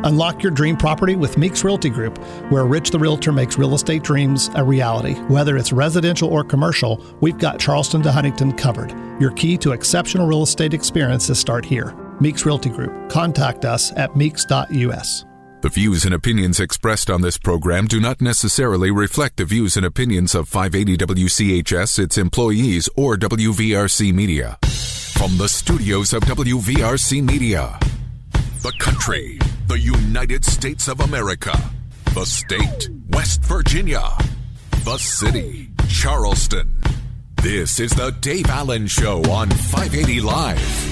Unlock your dream property with Meeks Realty Group, where Rich the Realtor makes real estate dreams a reality. Whether it's residential or commercial, we've got Charleston to Huntington covered. Your key to exceptional real estate experiences start here. Meeks Realty Group. Contact us at meeks.us. The views and opinions expressed on this program do not necessarily reflect the views and opinions of 580 WCHS, its employees, or WVRC Media. From the studios of WVRC Media, the country, the United States of America, the state, West Virginia, the city, Charleston. This is the Dave Allen Show on 580 Live.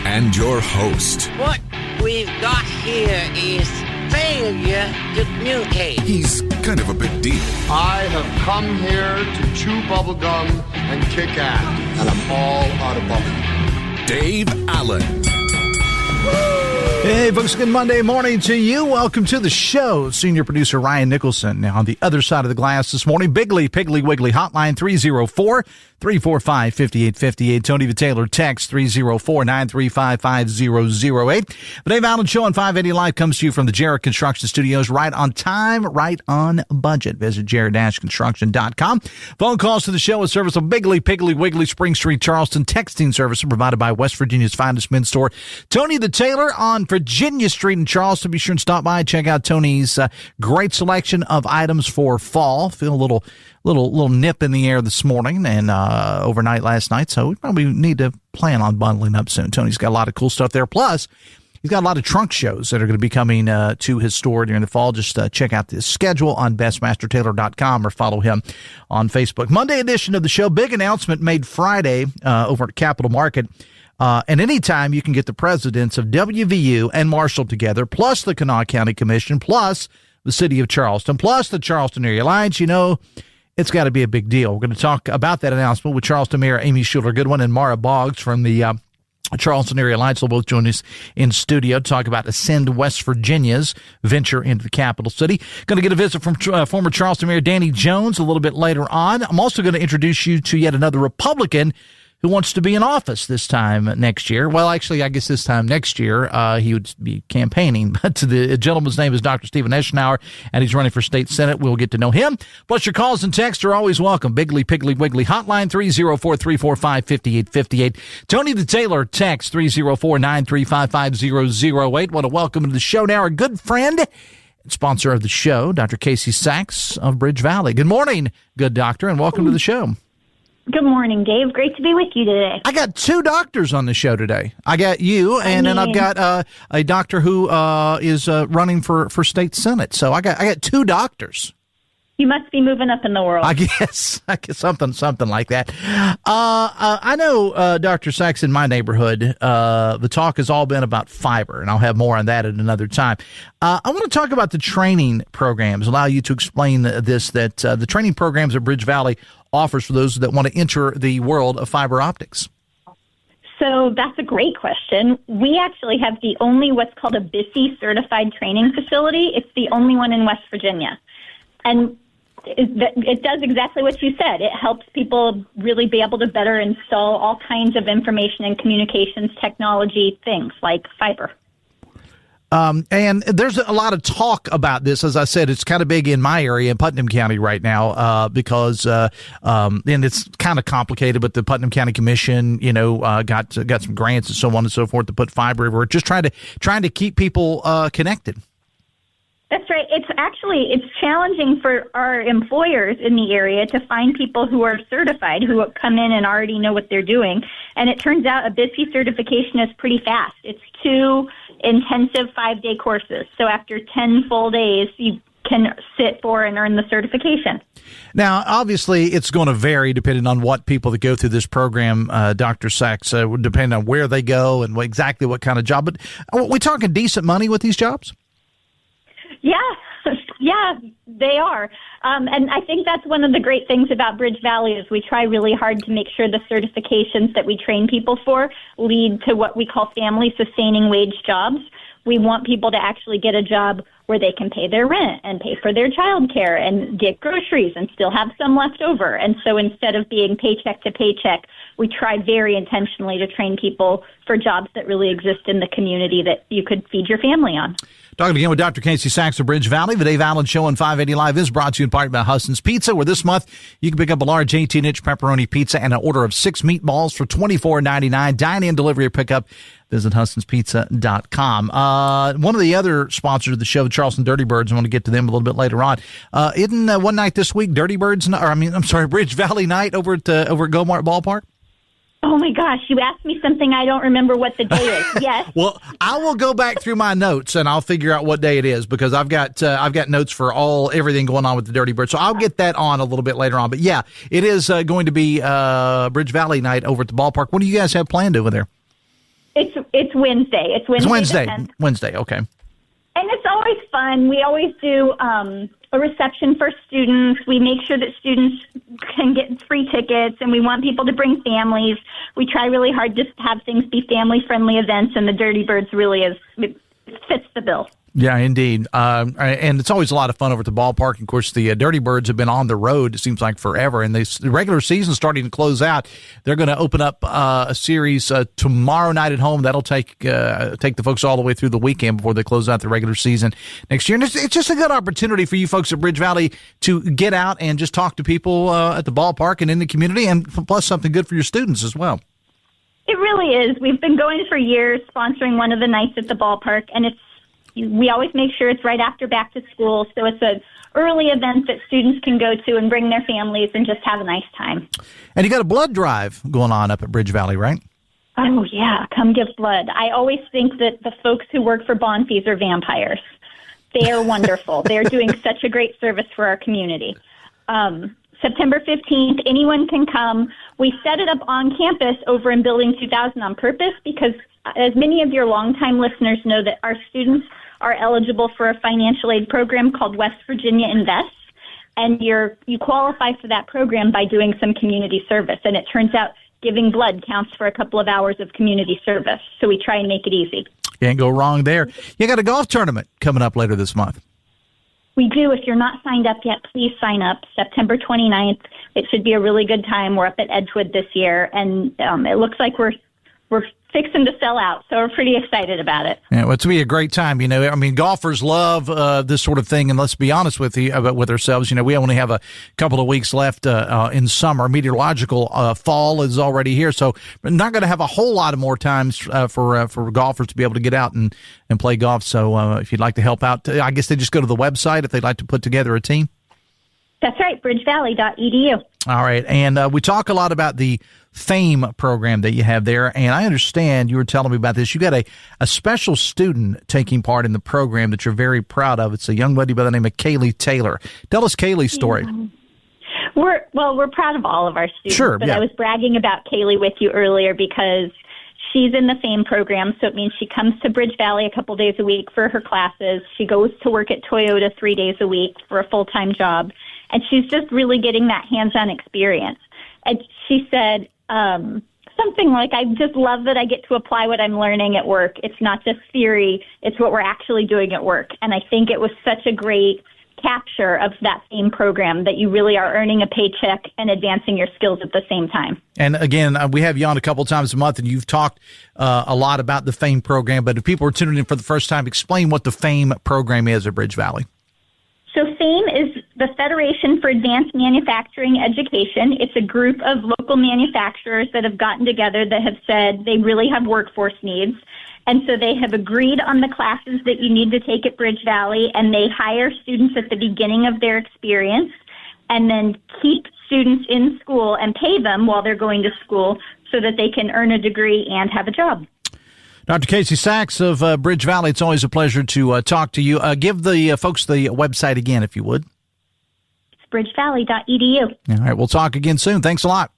And your host. What we've got here is failure to communicate. He's kind of a big deal. I have come here to chew bubblegum and kick ass, and I'm all out of bubblegum. Dave Allen. Hey, folks, good Monday morning to you. Welcome to the show. Senior producer Ryan Nicholson. Now, on the other side of the glass this morning, Bigly, Piggly, Wiggly, hotline 304-345-5858. Tony the Taylor, text 304-935-5008. The Dave Allen Show on 580 Live comes to you from the Jarrett Construction Studios. Right on time, right on budget. Visit jarrett-construction.com. Phone calls to the show is service of Bigly, Piggly, Wiggly, Spring Street, Charleston. Texting service provided by West Virginia's finest men's store, Tony the Taylor on Virginia Street in Charleston. Be sure and stop by and check out Tony's great selection of items for fall. Feel a little nip in the air this morning and overnight last night, so we probably need to plan on bundling up soon. Tony's got a lot of cool stuff there. Plus, he's got a lot of trunk shows that are going to be coming to his store during the fall. Just check out the schedule on bestmastertaylor.com or follow him on Facebook. Monday edition of the show, big announcement made Friday over at Capital Market. And anytime you can get the presidents of WVU and Marshall together, plus the Kanawha County Commission, plus the city of Charleston, plus the Charleston Area Alliance, you know, it's got to be a big deal. We're going to talk about that announcement with Charleston Mayor Amy Schuler Goodwin and Mara Boggs from the Charleston Area Alliance. They'll both join us in studio to talk about Ascend West Virginia's venture into the capital city. Going to get a visit from former Charleston Mayor Danny Jones a little bit later on. I'm also going to introduce you to yet another Republican who wants to be in office this time next year. Well, actually, I guess this time next year, he would be campaigning. But the gentleman's name is Dr. Stephen Eshenaur, and he's running for state senate. We'll get to know him. Plus, your calls and texts are always welcome. Bigly, Piggly, Wiggly, hotline 304-345-5858. Tony the Taylor, text 304-935-5008. Want to welcome to the show now our good friend and sponsor of the show, Dr. Casey Sachs of BridgeValley. Good morning, good doctor, and welcome to the show. Good morning, Dave. Great to be with you today. I got two doctors on the show today. I got you, and then I've got a doctor who is running for state senate. So I got two doctors. You must be moving up in the world. I guess something like that. I know, Dr. Sachs, in my neighborhood, the talk has all been about fiber, and I'll have more on that at another time. I want to talk about the training programs, allow you to explain this, that the training programs at BridgeValley offers for those that want to enter the world of fiber optics. So that's a great question. We actually have the only what's called a BISI certified training facility. It's the only one in West Virginia. And it does exactly what you said. It helps people really be able to better install all kinds of information and communications technology things like fiber. And there's a lot of talk about this. As I said, it's kind of big in my area in Putnam County right now, because, and it's kind of complicated, but the Putnam County Commission, you know, got some grants and so on and so forth to put fiber everywhere, just trying to keep people, connected. That's right. It's challenging for our employers in the area to find people who are certified, who come in and already know what they're doing. And it turns out a BISI certification is pretty fast. It's 2 intensive 5-day courses. So after 10 full days, you can sit for and earn the certification. Now, obviously, it's going to vary depending on what people that go through this program, Dr. Sachs, depending on where they go and exactly what kind of job. But are we talking decent money with these jobs? Yeah, they are. And I think that's one of the great things about BridgeValley is we try really hard to make sure the certifications that we train people for lead to what we call family sustaining wage jobs. We want people to actually get a job where they can pay their rent and pay for their child care and get groceries and still have some left over. And so instead of being paycheck to paycheck, we try very intentionally to train people for jobs that really exist in the community that you could feed your family on. Talking again with Dr. Casey Sachs of BridgeValley. The Dave Allen Show on 580 Live is brought to you in part by Husson's Pizza, where this month you can pick up a large 18-inch pepperoni pizza and an order of 6 meatballs for $24.99. Dine-in, delivery, or pickup. Visit HussonsPizza.com. One of the other sponsors of the show, the Charleston Dirty Birds, I want to get to them a little bit later on. Isn't one night this week BridgeValley night over at Go-Mart Ballpark? Oh my gosh, you asked me something I don't remember what the day is. Yes. Well, I will go back through my notes and I'll figure out what day it is, because I've got notes for everything going on with the Dirty Bird. So I'll get that on a little bit later on. But yeah, it is going to be BridgeValley night over at the ballpark. What do you guys have planned over there? It's Wednesday. It's Wednesday. Wednesday, okay. And it's always fun. We always do a reception for students. We make sure that students can get free tickets, and we want people to bring families. We try really hard just to have things be family-friendly events, and the Dirty Birds really fits the bill. Yeah, indeed. And it's always a lot of fun over at the ballpark. Of course, the Dirty Birds have been on the road, it seems like, forever. And the regular season is starting to close out. They're going to open up a series tomorrow night at home. That'll take the folks all the way through the weekend before they close out the regular season next year. And it's just a good opportunity for you folks at BridgeValley to get out and just talk to people at the ballpark and in the community, and plus something good for your students as well. It really is. We've been going for years, sponsoring one of the nights at the ballpark, and we always make sure it's right after back to school, so it's an early event that students can go to and bring their families and just have a nice time. And you got a blood drive going on up at BridgeValley, right? Oh, yeah. Come give blood. I always think that the folks who work for bond fees are vampires. They are wonderful. They're doing such a great service for our community. September 15th, anyone can come. We set it up on campus over in Building 2000 on purpose because, as many of your longtime listeners know, that our students are eligible for a financial aid program called West Virginia Invests, and you qualify for that program by doing some community service. And it turns out giving blood counts for a couple of hours of community service, so we try and make it easy. Can't go wrong there. You got a golf tournament coming up later this month. We do. If you're not signed up yet, please sign up. September 29th. It should be a really good time. We're up at Edgewood this year, and it looks like we're fixing to sell out, so we're pretty excited about it. Yeah, well, it's going to be a great time. You know, I mean, golfers love this sort of thing, and let's be honest with ourselves. You know, we only have a couple of weeks left in summer. Meteorological fall is already here, so we're not going to have a whole lot of more times for golfers to be able to get out and play golf. So if you'd like to help out, I guess they just go to the website if they'd like to put together a team. That's right, bridgevalley.edu. All right, and we talk a lot about the FAME program that you have there, and I understand you were telling me about this. You got a special student taking part in the program that you're very proud of. It's a young lady by the name of Kaylee Taylor. Tell us Kaylee's story. Yeah. We're proud of all of our students, sure, but yeah. I was bragging about Kaylee with you earlier because she's in the FAME program, so it means she comes to BridgeValley a couple days a week for her classes. She goes to work at Toyota 3 days a week for a full-time job, and she's just really getting that hands-on experience. And she said something like, I just love that I get to apply what I'm learning at work. It's not just theory, it's what we're actually doing at work. And I think it was such a great capture of that FAME program that you really are earning a paycheck and advancing your skills at the same time. And again, we have you on a couple times a month, and you've talked a lot about the FAME program. But if people are tuning in for the first time, explain what the FAME program is at BridgeValley. So FAME is the Federation for Advanced Manufacturing Education. It's a group of local manufacturers that have gotten together that have said they really have workforce needs. And so they have agreed on the classes that you need to take at BridgeValley, and they hire students at the beginning of their experience and then keep students in school and pay them while they're going to school so that they can earn a degree and have a job. Dr. Casey Sachs of BridgeValley, it's always a pleasure to talk to you. Give the folks the website again, if you would. It's bridgevalley.edu. All right, we'll talk again soon. Thanks a lot.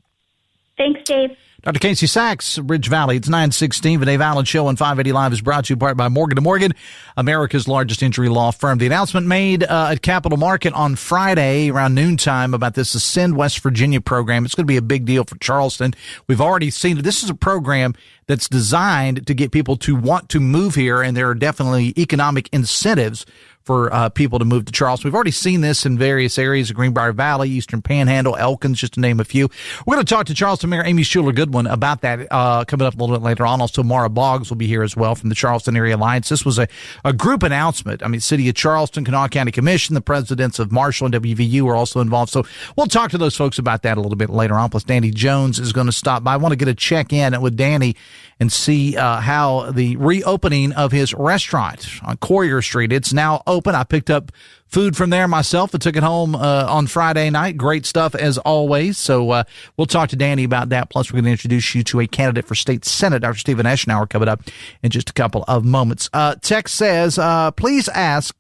Thanks, Dave. Dr. Casey Sachs, BridgeValley. It's 9:16. The Dave Allen Show on 580 Live is brought to you in part by Morgan & Morgan, America's largest injury law firm. The announcement made at Capital Market on Friday around noontime about this Ascend West Virginia program. It's going to be a big deal for Charleston. We've already seen it. This is a program that's designed to get people to want to move here, and there are definitely economic incentives for people to move to Charleston. We've already seen this in various areas of Greenbrier Valley, Eastern Panhandle, Elkins, just to name a few. We're going to talk to Charleston Mayor Amy Schuler Goodwin about that coming up a little bit later on. Also, Mara Boggs will be here as well from the Charleston Area Alliance. This was a group announcement. I mean, City of Charleston, Kanawha County Commission, the presidents of Marshall and WVU are also involved. So we'll talk to those folks about that a little bit later on. Plus, Danny Jones is going to stop by. I want to get a check-in with Danny and see how the reopening of his restaurant on Courier Street. It's now open. I picked up food from there myself and took it home on Friday night. Great stuff as always. So we'll talk to Danny about that. Plus, we're going to introduce you to a candidate for state senate, Dr. Stephen Eshenaur, coming up in just a couple of moments. Text says, please ask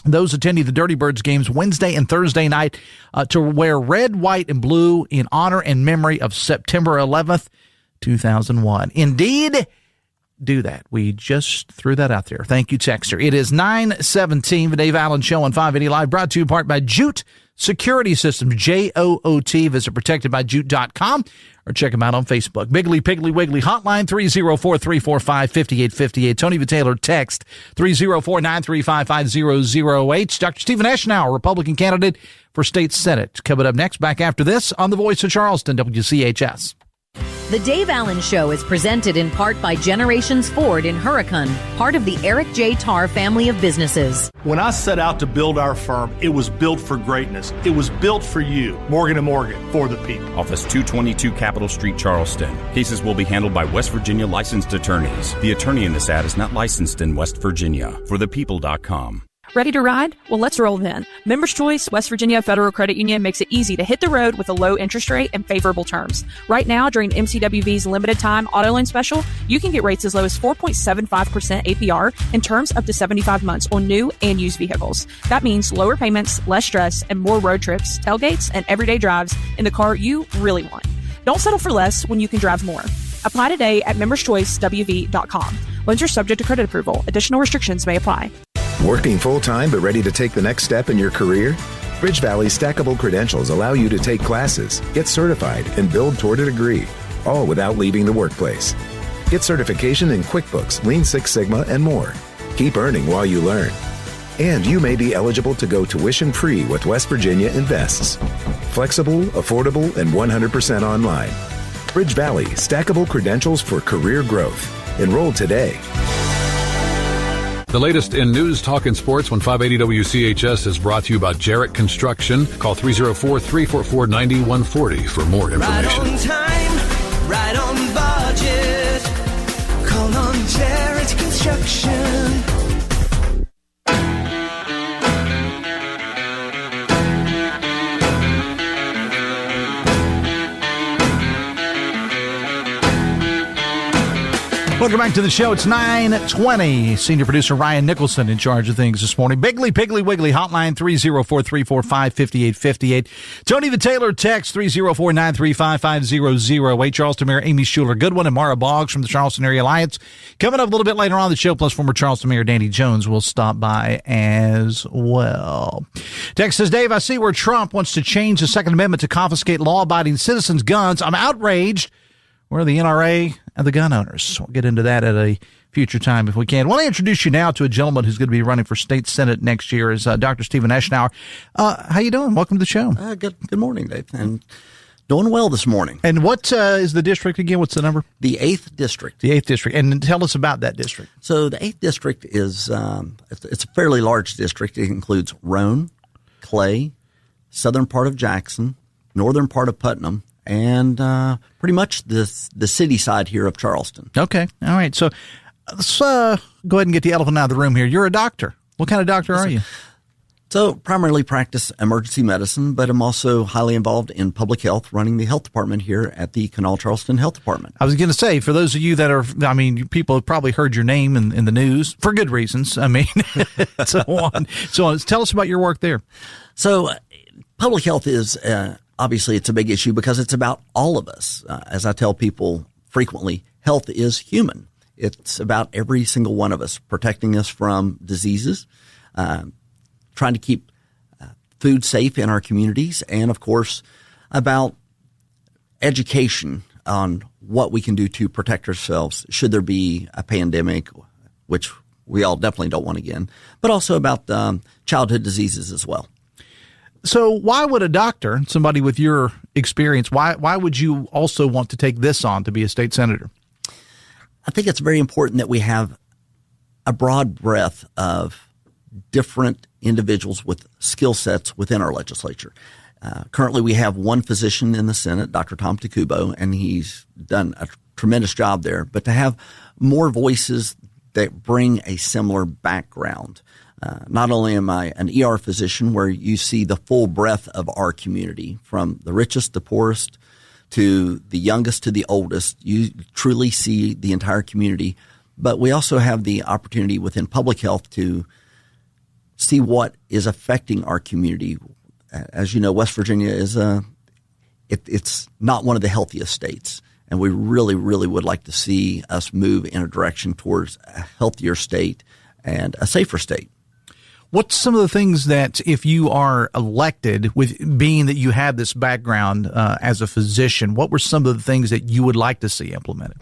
those attending the Dirty Birds games Wednesday and Thursday night to wear red, white, and blue in honor and memory of September 11th, 2001. Indeed, do that. We just threw that out there. Thank you, Texter. It is 9:17, the Dave Allen Show on 580 Live, brought to you in part by Jute Security Systems, JOOT. Visit protectedbyjute.com or check them out on Facebook. Biggly Piggly Wiggly hotline 304-345-5858. Tony Vitaylor text 304-935-5008. Dr. Stephen Eshenaur, Republican candidate for state senate. Coming up next, back after this on the Voice of Charleston, WCHS. The Dave Allen Show is presented in part by Generations Ford in Hurricane, part of the Eric J. Tarr family of businesses. When I set out to build our firm, it was built for greatness. It was built for you. Morgan & Morgan, for the people. Office 222 Capitol Street, Charleston. Cases will be handled by West Virginia licensed attorneys. The attorney in this ad is not licensed in West Virginia. ForThePeople.com. Ready to ride? Well, let's roll then. Members Choice West Virginia Federal Credit Union makes it easy to hit the road with a low interest rate and favorable terms. Right now, during MCWV's limited time auto loan special, you can get rates as low as 4.75% APR and terms up to 75 months on new and used vehicles. That means lower payments, less stress, and more road trips, tailgates, and everyday drives in the car you really want. Don't settle for less when you can drive more. Apply today at memberschoicewv.com. Loans are subject to credit approval. Additional restrictions may apply. Working full-time but ready to take the next step in your career? BridgeValley stackable credentials allow you to take classes, get certified, and build toward a degree, all without leaving the workplace. Get certification in QuickBooks, Lean Six Sigma, and more. Keep earning while you learn. And you may be eligible to go tuition-free with West Virginia Invests. Flexible, affordable, and 100% online. BridgeValley, stackable credentials for career growth. Enroll today. The latest in news, talk, and sports on 580 WCHS is brought to you by Jarrett Construction. Call 304-344-9140 for more information. Right on time, right on budget. Call on Jarrett Construction. Welcome back to the show. It's 9:20. Senior producer Ryan Nicholson in charge of things this morning. Biggly Piggly Wiggly hotline 304-345-5858. Tony Vitaylor text 304-935-5008. Charleston Mayor Amy Schuler Goodwin and Mara Boggs from the Charleston Area Alliance. Coming up a little bit later on the show, plus former Charleston Mayor Danny Jones will stop by as well. Text says, Dave, I see where Trump wants to change the Second Amendment to confiscate law-abiding citizens' guns. I'm outraged. Where are the NRA and the gun owners? We'll get into that at a future time if we can. I want to introduce you now to a gentleman who's going to be running for state senate next year. Is Dr. Stephen Eshenaur. How you doing? Welcome to the show. Good morning, Dave. And doing well this morning. And what is the district again? What's the number? The 8th District. The 8th District. And tell us about that district. So the 8th District is it's a fairly large district. It includes Roane, Clay, southern part of Jackson, northern part of Putnam, and pretty much the city side here of Charleston. Okay. All right. So let's go ahead and get the elephant out of the room here. You're a doctor. What kind of doctor are you? So primarily practice emergency medicine, but I'm also highly involved in public health, running the health department here at the Kanawha Charleston Health Department. I was going to say, for those of you that are, people have probably heard your name in the news for good reasons. So on. So tell us about your work there. So public health is obviously, it's a big issue because it's about all of us. As I tell people frequently, health is human. It's about every single one of us, protecting us from diseases, trying to keep food safe in our communities, and, of course, about education on what we can do to protect ourselves should there be a pandemic, which we all definitely don't want again, but also about childhood diseases as well. So why would a doctor, somebody with your experience, why would you also want to take this on to be a state senator? I think it's very important that we have a broad breadth of different individuals with skill sets within our legislature. Currently, we have one physician in the Senate, Dr. Tom Takubo, and he's done a tremendous job there. But to have more voices that bring a similar background. Not only am I an ER physician where you see the full breadth of our community, from the richest, the poorest, to the youngest to the oldest, you truly see the entire community. But we also have the opportunity within public health to see what is affecting our community. As you know, West Virginia is it's not one of the healthiest states. And we really, really would like to see us move in a direction towards a healthier state and a safer state. What's some of the things that, if you are elected, with being that you have this background as a physician, what were some of the things that you would like to see implemented?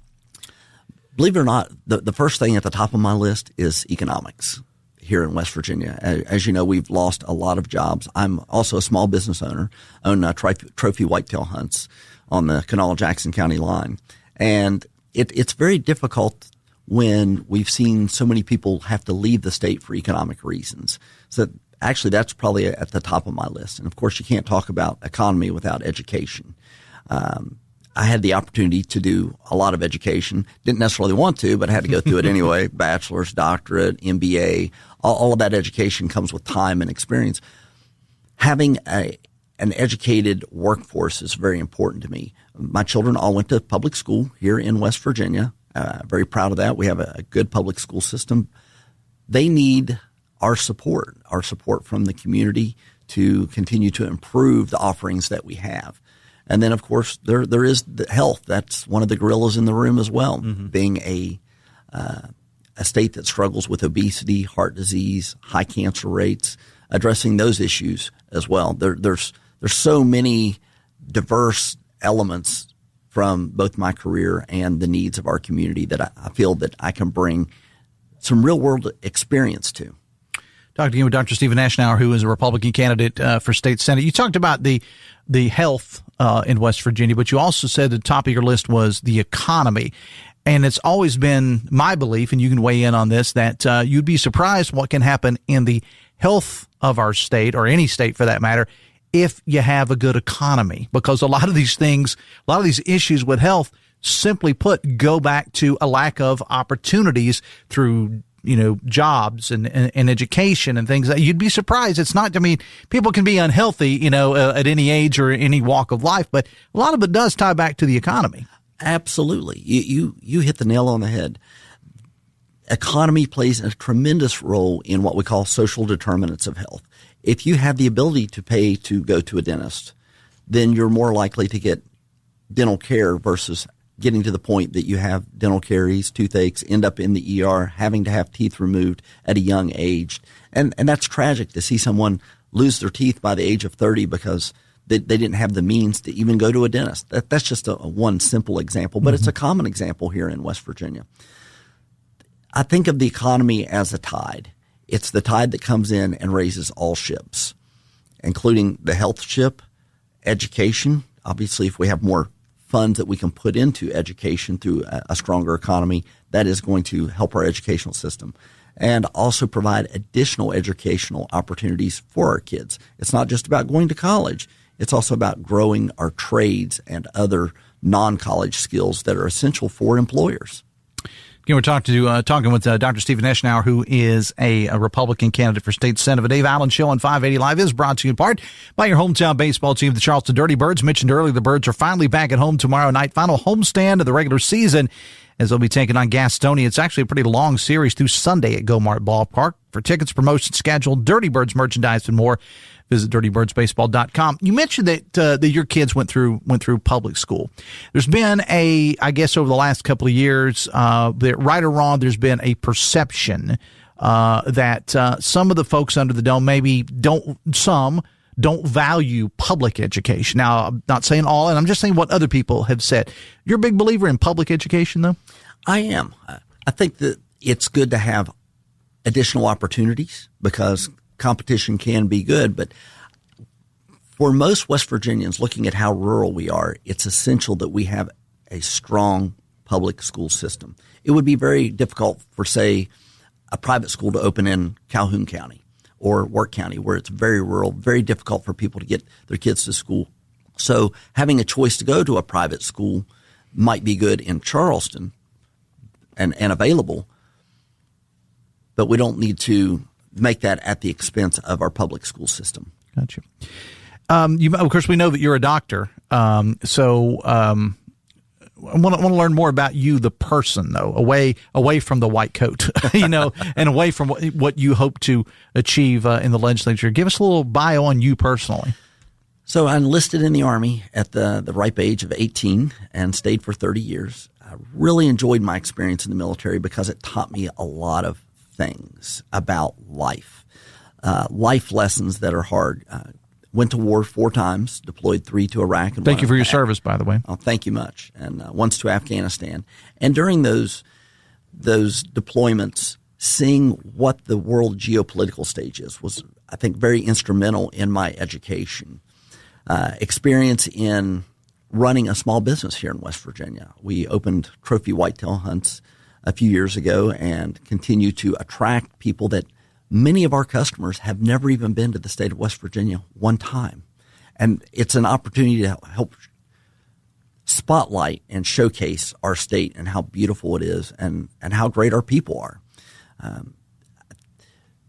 Believe it or not, the first thing at the top of my list is economics here in West Virginia. As you know, we've lost a lot of jobs. I'm also a small business owner, own trophy whitetail hunts on the Kanawha-Jackson County line. And it's very difficult when we've seen so many people have to leave the state for economic reasons. So actually, that's probably at the top of my list. And of course, you can't talk about economy without education. I had the opportunity to do a lot of education. Didn't necessarily want to, but I had to go through it anyway. Bachelor's, doctorate, MBA, all of that education comes with time and experience. Having an educated workforce is very important to me. My children all went to public school here in West Virginia. Very proud of that. We have a good public school system. They need our support from the community to continue to improve the offerings that we have. And then, of course, there is the health. That's one of the gorillas in the room as well. Mm-hmm. Being a state that struggles with obesity, heart disease, high cancer rates, addressing those issues as well. There's so many diverse elements from both my career and the needs of our community that I feel that I can bring some real world experience to. Talking again with Dr. Stephen Eshenaur, who is a Republican candidate for state senate. You talked about the health in West Virginia, but you also said the top of your list was the economy. And it's always been my belief, and you can weigh in on this, that you'd be surprised what can happen in the health of our state, or any state for that matter, if you have a good economy. Because a lot of these things, a lot of these issues with health, simply put, go back to a lack of opportunities through jobs and education and things. You'd be surprised. It's not, people can be unhealthy, at any age or any walk of life, but a lot of it does tie back to the economy. Absolutely. You hit the nail on the head. Economy plays a tremendous role in what we call social determinants of health. If you have the ability to pay to go to a dentist, then you're more likely to get dental care versus getting to the point that you have dental caries, toothaches, end up in the ER, having to have teeth removed at a young age. And that's tragic to see someone lose their teeth by the age of 30 because they didn't have the means to even go to a dentist. That's just a one simple example, but it's a common example here in West Virginia. I think of the economy as a tide. It's the tide that comes in and raises all ships, including the health ship, education. Obviously, if we have more funds that we can put into education through a stronger economy, that is going to help our educational system and also provide additional educational opportunities for our kids. It's not just about going to college. It's also about growing our trades and other non-college skills that are essential for employers. Again, we're talking with Dr. Stephen Eshenaur, who is a Republican candidate for state senate. The Dave Allen Show on 580 Live is brought to you in part by your hometown baseball team, the Charleston Dirty Birds. Mentioned earlier, the Birds are finally back at home tomorrow night. Final homestand of the regular season as they'll be taking on Gastonia. It's actually a pretty long series through Sunday at Go-Mart Ballpark. For tickets, promotion schedule, Dirty Birds merchandise, and more, visit dirtybirdsbaseball.com. You mentioned that your kids went through public school. There's been I guess over the last couple of years, that right or wrong, there's been a perception that some of the folks under the dome don't value public education. Now, I'm not saying all, and I'm just saying what other people have said. You're a big believer in public education, though? I am. I think that it's good to have additional opportunities because competition can be good. But for most West Virginians, looking at how rural we are, it's essential that we have a strong public school system. It would be very difficult for, say, a private school to open in Calhoun County or Work County, where it's very rural, very difficult for people to get their kids to school. So having a choice to go to a private school might be good in Charleston and available, but we don't need to make that at the expense of our public school system. Gotcha. Of course, we know that you're a doctor, so I want to learn more about you, the person, though, away from the white coat, and away from what you hope to achieve in the legislature. Give us a little bio on you personally. So I enlisted in the Army at the ripe age of 18 and stayed for 30 years. I really enjoyed my experience in the military because it taught me a lot of things about life, life lessons that are hard. Went to war 4 times, deployed 3 to Iraq. And thank you for your service, by the way. Oh, thank you much. And once to Afghanistan. And during those deployments, seeing what the world geopolitical stage is was, I think, very instrumental in my education. Experience in running a small business here in West Virginia. We opened trophy whitetail hunts a few years ago and continue to attract people that many of our customers have never even been to the state of West Virginia one time. And it's an opportunity to help spotlight and showcase our state and how beautiful it is and how great our people are.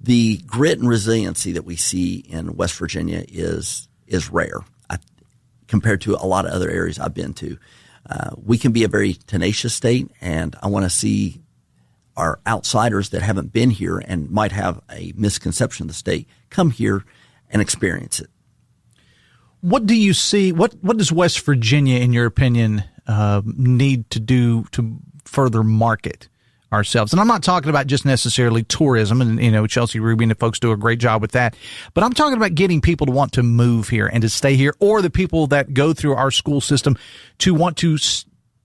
The grit and resiliency that we see in West Virginia is rare compared to a lot of other areas I've been to. We can be a very tenacious state, and I want to see our outsiders that haven't been here and might have a misconception of the state come here and experience it. What do you see? What does West Virginia, in your opinion, need to do to further market ourselves? And I'm not talking about just necessarily tourism, and Chelsea Rubin and folks do a great job with that. But I'm talking about getting people to want to move here and to stay here, or the people that go through our school system to want to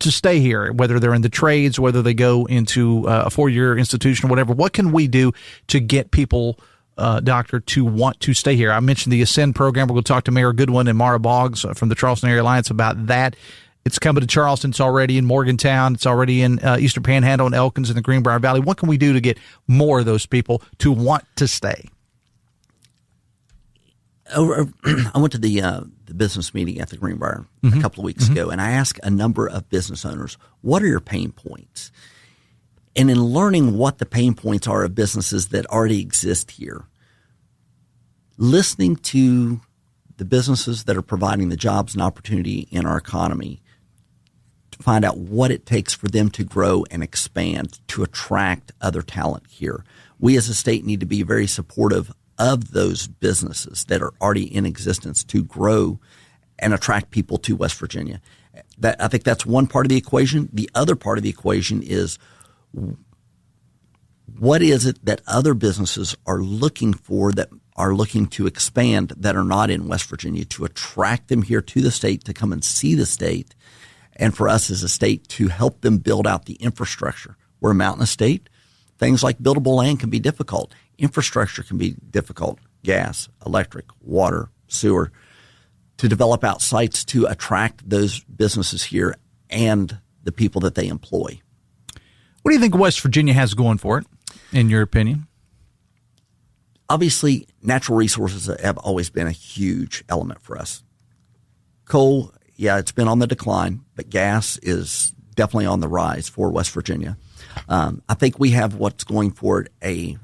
stay here, whether they're in the trades, whether they go into a 4-year institution or whatever. What can we do to get people, Doctor, to want to stay here? I mentioned the Ascend program. We're going to talk to Mayor Goodwin and Mara Boggs from the Charleston Area Alliance about that. It's coming to Charleston. It's already in Morgantown. It's already in Eastern Panhandle and Elkins and the Greenbrier Valley. What can we do to get more of those people to want to stay? I went to the business meeting at the Greenbrier a couple of weeks ago, and I asked a number of business owners, what are your pain points? And in learning what the pain points are of businesses that already exist here, listening to the businesses that are providing the jobs and opportunity in our economy to find out what it takes for them to grow and expand, to attract other talent here. We as a state need to be very supportive of those businesses that are already in existence to grow and attract people to West Virginia. I think that's one part of the equation. The other part of the equation is, what is it that other businesses are looking for, that are looking to expand, that are not in West Virginia, to attract them here to the state, to come and see the state, and for us as a state to help them build out the infrastructure. We're a mountainous state. Things like buildable land can be difficult. Infrastructure can be difficult. Gas, electric, water, sewer. To develop out sites to attract those businesses here and the people that they employ. What do you think West Virginia has going for it, in your opinion? Obviously, natural resources have always been a huge element for us. Coal, yeah, it's been on the decline, but gas is definitely on the rise for West Virginia. I think we have what's going for it, a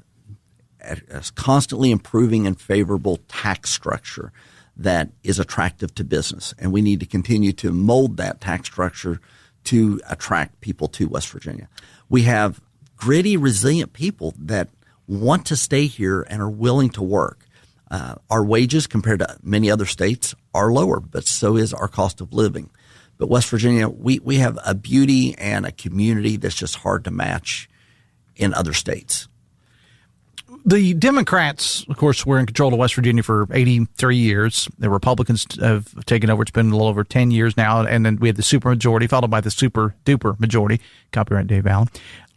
constantly improving and favorable tax structure that is attractive to business. And we need to continue to mold that tax structure to attract people to West Virginia. We have gritty, resilient people that want to stay here and are willing to work. Our wages compared to many other states are lower, but so is our cost of living. But West Virginia, we have a beauty and a community that's just hard to match in other states. The Democrats, of course, were in control of West Virginia for 83 years. The Republicans have taken over. It's been a little over 10 years now. And then we had the supermajority, followed by the super duper majority. Copyright Dave Allen.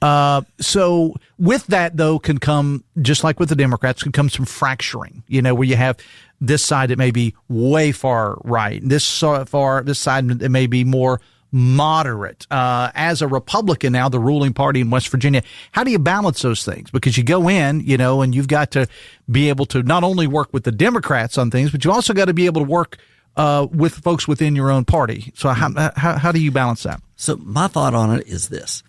So with that, though, can come, just like with the Democrats, can come some fracturing, where you have this side that may be way far right, this side that may be more moderate. As a Republican now, the ruling party in West Virginia, how do you balance those things? Because you go in, and you've got to be able to not only work with the Democrats on things, but you also got to be able to work with folks within your own party. So how do you balance that? So my thought on it is this.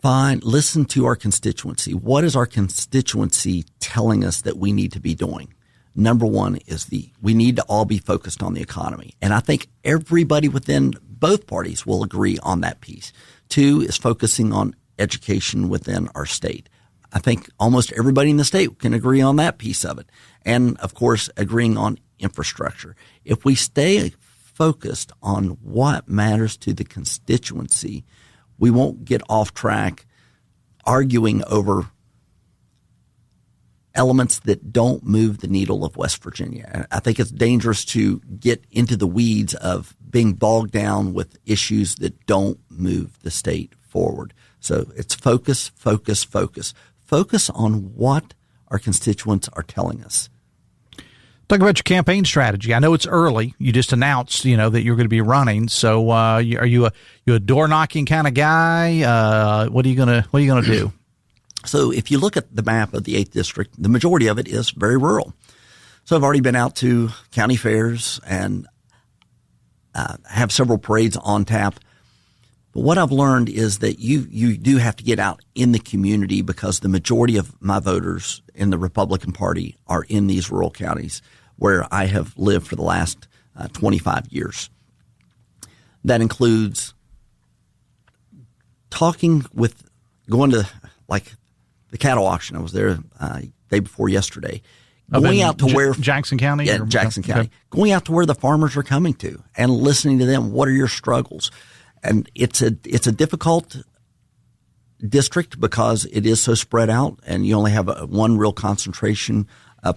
Listen to our constituency. What is our constituency telling us that we need to be doing? Number one is we need to all be focused on the economy. And I think everybody within both parties will agree on that piece. Two is focusing on education within our state. I think almost everybody in the state can agree on that piece of it. And of course, agreeing on infrastructure. If we stay focused on what matters to the constituency, we won't get off track arguing over elements that don't move the needle of West Virginia. I think it's dangerous to get into the weeds of being bogged down with issues that don't move the state forward. So it's focus, focus, focus. Focus on what our constituents are telling us. Talk about your campaign strategy. I know it's early. You just announced, that you're going to be running. So, are you a door knocking kind of guy? What are you going to do? So, if you look at the map of the 8th District, the majority of it is very rural. So, I've already been out to county fairs and have several parades on tap. But what I've learned is that you do have to get out in the community because the majority of my voters in the Republican Party are in these rural counties where I have lived for the last 25 years. That includes going to like the cattle auction. I was there day before yesterday. Going out to where Jackson County? Yeah, Jackson County. Okay. Going out to where the farmers are coming to and listening to them. What are your struggles? And it's a difficult district because it is so spread out, and you only have one real concentration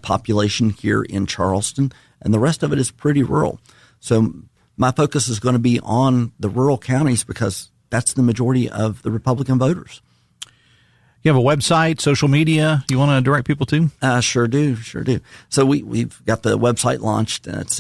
population here in Charleston, and the rest of it is pretty rural. So my focus is going to be on the rural counties because that's the majority of the Republican voters. You have a website, social media you want to direct people to? Sure do. So we've got the website launched, and it's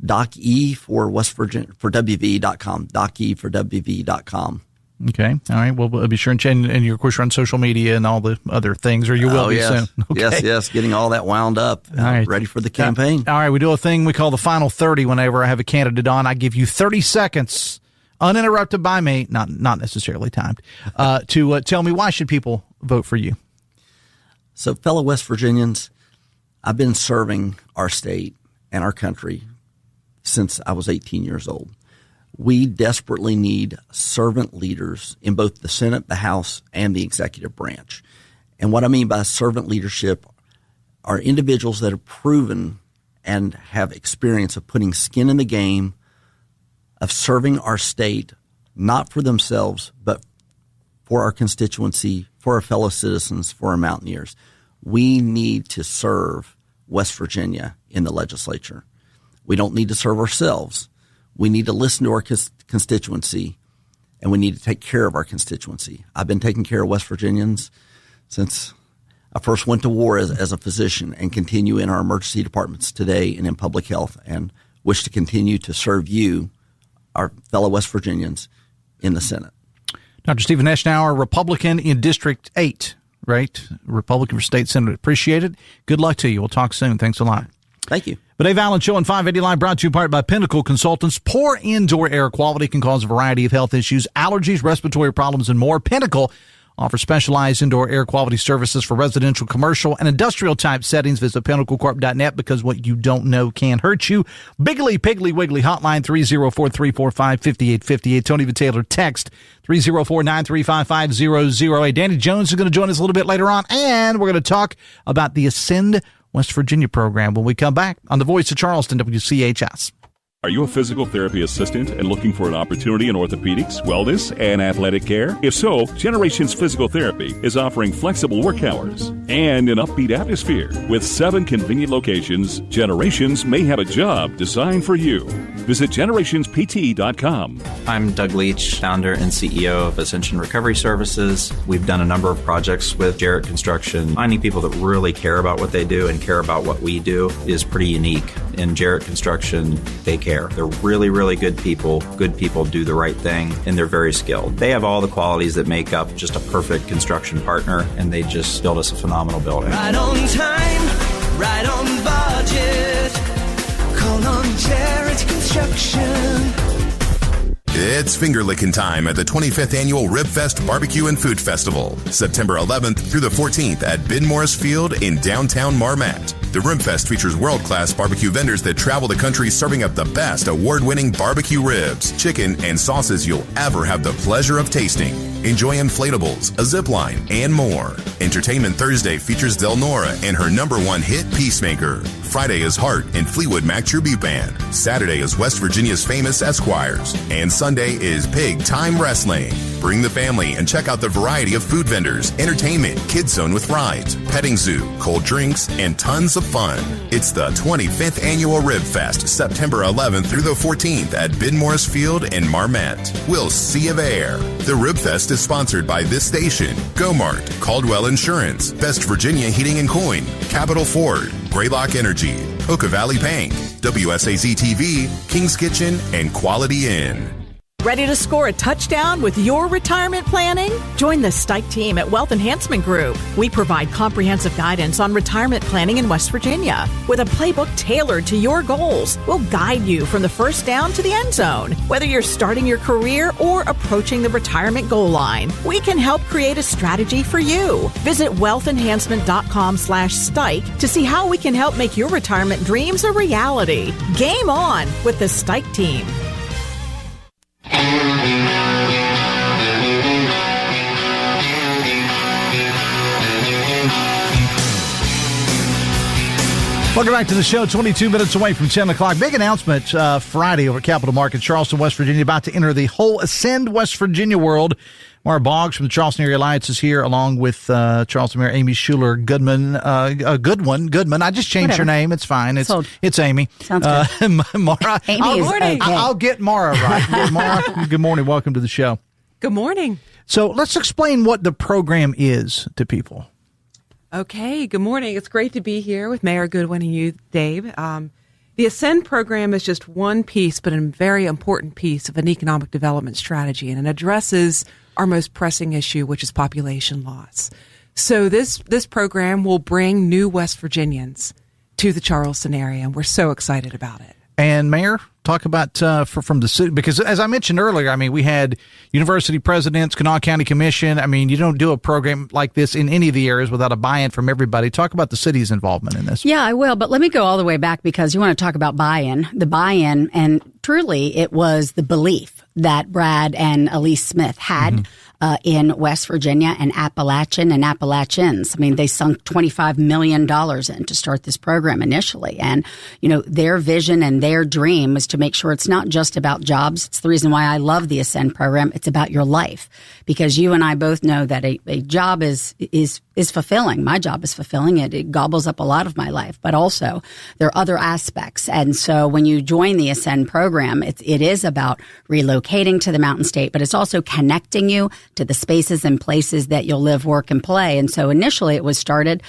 DocE for West Virginia for WV.com. DocE for WV.com. Okay. All right. Well, we'll be sure and change. And of course, you're on social media and all the other things, or you will be soon. Okay. Yes. Getting all that wound up. All right. Ready for the campaign. All right. We do a thing we call the final 30 whenever I have a candidate on. I give you 30 seconds, uninterrupted by me, not necessarily timed, to tell me why should people vote for you. So, fellow West Virginians, I've been serving our state and our country since I was 18 years old. We desperately need servant leaders in both the Senate, the House, and the executive branch. And what I mean by servant leadership are individuals that have proven and have experience of putting skin in the game, of serving our state, not for themselves, but for our constituency, for our fellow citizens, for our mountaineers. We need to serve West Virginia in the legislature. We don't need to serve ourselves. We need to listen to our constituency, and we need to take care of our constituency. I've been taking care of West Virginians since I first went to war as a physician, and continue in our emergency departments today and in public health, and wish to continue to serve you, our fellow West Virginians, in the Senate. Dr. Stephen Eshenaur, Republican in District 8, right? Republican for State Senate. Appreciate it. Good luck to you. We'll talk soon. Thanks a lot. Thank you. The Dave Allen Show on 580 Live brought to you in part by Pinnacle Consultants. Poor indoor air quality can cause a variety of health issues, allergies, respiratory problems, and more. Pinnacle offers specialized indoor air quality services for residential, commercial, and industrial type settings. Visit pinnaclecorp.net because what you don't know can hurt you. Biggly, Piggly, Wiggly hotline 304-345-5858. Tony Taylor text 304-935-5008. Danny Jones is going to join us a little bit later on, and we're going to talk about the Ascend West Virginia program when we come back on the Voice of Charleston, WCHS. Are you a physical therapy assistant and looking for an opportunity in orthopedics, wellness, and athletic care? If so, Generations Physical Therapy is offering flexible work hours and an upbeat atmosphere. With 7 convenient locations, Generations may have a job designed for you. Visit generationspt.com. I'm Doug Leach, founder and CEO of Ascension Recovery Services. We've done a number of projects with Jarrett Construction. Finding people that really care about what they do and care about what we do is pretty unique. In Jarrett Construction, they care. They're really, really good people. Good people do the right thing, and they're very skilled. They have all the qualities that make up just a perfect construction partner, and they just built us a phenomenal building. Right on time, right on budget. Call on Jarrett Construction. It's finger licking time at the 25th Annual Rib Fest Barbecue and Food Festival, September 11th through the 14th at Ben Morris Field in downtown Marmette. The Rib Fest features world-class barbecue vendors that travel the country serving up the best award-winning barbecue ribs, chicken, and sauces you'll ever have the pleasure of tasting. Enjoy inflatables, a zip line, and more. Entertainment Thursday features Del Nora and her #1 hit Peacemaker. Friday is Heart and Fleetwood Mac Tribute Band. Saturday is West Virginia's famous Esquires. And Sunday is Big Time Wrestling. Bring the family and check out the variety of food vendors, entertainment, kids zone with rides, petting zoo, cold drinks, and tons of fun. It's the 25th Annual Rib Fest, September 11th through the 14th at Ben Morris Field in Marmette. We'll see you there. The Rib Fest is sponsored by this station, Go-Mart, Caldwell Insurance, Best Virginia Heating and Cooling, Capital Ford, Greylock Energy, Oka Valley Bank, WSAZ TV, King's Kitchen, and Quality Inn. Ready to score a touchdown with your retirement planning? Join the Stike team at Wealth Enhancement Group. We provide comprehensive guidance on retirement planning in West Virginia. With a playbook tailored to your goals, we'll guide you from the first down to the end zone. Whether you're starting your career or approaching the retirement goal line, we can help create a strategy for you. Visit wealthenhancement.com/Stike to see how we can help make your retirement dreams a reality. Game on with the Stike team. Welcome back to the show. 22 minutes away from 10 o'clock. Big announcement Friday over at Capital Markets, Charleston, West Virginia, about to enter the whole Ascend West Virginia world. Mara Boggs from the Charleston Area Alliance is here, along with Charleston Mayor Amy Schuler Goodman. Goodman. I just changed her name. It's fine. It's Amy. Sounds good. Mara. I'll get Mara right. Mara, good morning. Welcome to the show. Good morning. So let's explain what the program is to people. Okay, good morning. It's great to be here with Mayor Goodwin and you, Dave. The Ascend program is just one piece, but a very important piece of an economic development strategy, and it addresses our most pressing issue, which is population loss. So this program will bring new West Virginians to the Charleston area, and we're so excited about it. And Mayor, talk about from the city, because as I mentioned earlier, I mean, we had university presidents, Kanawha County Commission. I mean, you don't do a program like this in any of the areas without a buy-in from everybody. Talk about the city's involvement in this. Yeah, I will. But let me go all the way back, because you want to talk about buy-in. The buy-in, and truly it was the belief that Brad and Elise Smith had in West Virginia and Appalachians. I mean, they sunk $25 million in to start this program initially. And, you know, their vision and their dream was to make sure it's not just about jobs. It's the reason why I love the Ascend program. It's about your life, because you and I both know that a job is fulfilling. My job is fulfilling. It gobbles up a lot of my life, but also there are other aspects. And so when you join the Ascend program, it is about relocating to the Mountain State, but it's also connecting you to the spaces and places that you'll live, work, and play. And so initially it was started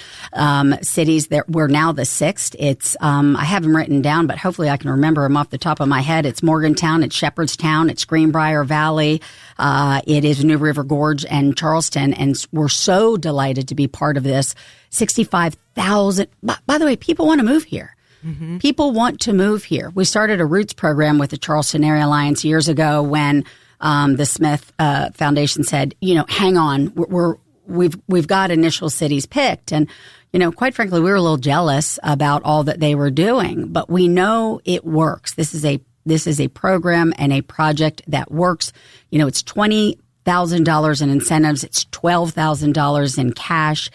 cities that we're now the sixth. It's I have them written down, but hopefully I can remember them off the top of my head. It's Morgantown, it's Shepherdstown, it's Greenbrier Valley, it is New River Gorge and Charleston. And we're so delighted to be part of this. 65,000. By the way, people want to move here. Mm-hmm. People want to move here. We started a Roots program with the Charleston Area Alliance years ago when the Smith Foundation said, you know, hang on, we've got initial cities picked. And, you know, quite frankly, we were a little jealous about all that they were doing, but we know it works. This is a program and a project that works. You know, it's $20,000 in incentives. It's $12,000 in cash.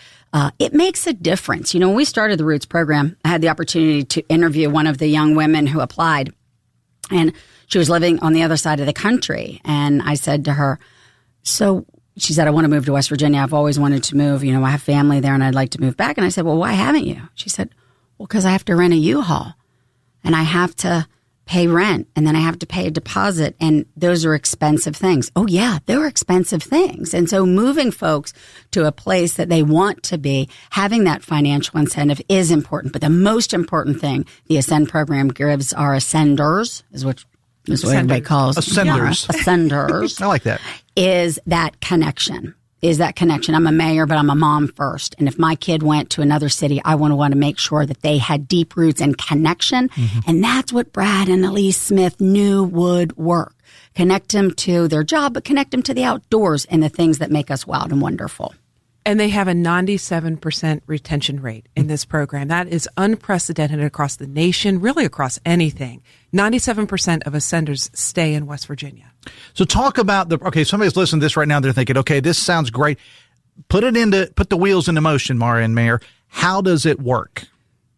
It makes a difference. You know, when we started the Roots program, I had the opportunity to interview one of the young women who applied, and she was living on the other side of the country. And I said to her, so she said, I want to move to West Virginia. I've always wanted to move. You know, I have family there and I'd like to move back. And I said, well, why haven't you? She said, well, because I have to rent a U-Haul and I have to pay rent, and then I have to pay a deposit, and those are expensive things. Oh yeah, they're expensive things. And so moving folks to a place that they want to be, having that financial incentive is important. But the most important thing the Ascend program gives our ascenders, is what everybody calls ascenders. I like that. Is that connection. I'm a mayor, but I'm a mom first. And if my kid went to another city, I want to make sure that they had deep roots and connection. Mm-hmm. And that's what Brad and Elise Smith knew would work. Connect them to their job, but connect them to the outdoors and the things that make us wild and wonderful. And they have a 97% retention rate in this program. That is unprecedented across the nation, really across anything. 97% of ascenders stay in West Virginia. So talk about somebody's listening to this right now. They're thinking, okay, this sounds great. Put the wheels into motion, Mara and Mayor. How does it work?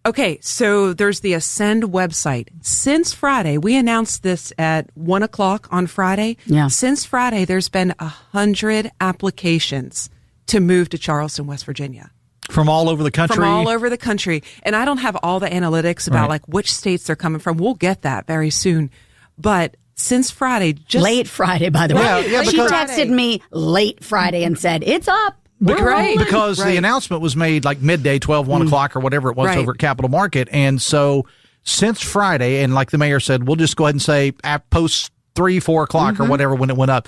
Okay, so there's the Ascend website. Since Friday, we announced this at 1:00 on Friday. Yeah. Since Friday, there's been 100 applications to move to Charleston, West Virginia. From all over the country? From all over the country. And I don't have all the analytics about like which states they're coming from. We'll get that very soon. But since Friday, late Friday, by the way. Yeah, she texted me late Friday and said, it's up. Because the announcement was made like midday, 12, 1 o'clock or whatever it was over at Capitol Market. And so since Friday, and like the mayor said, we'll just go ahead and say post 3, 4 o'clock or whatever when it went up.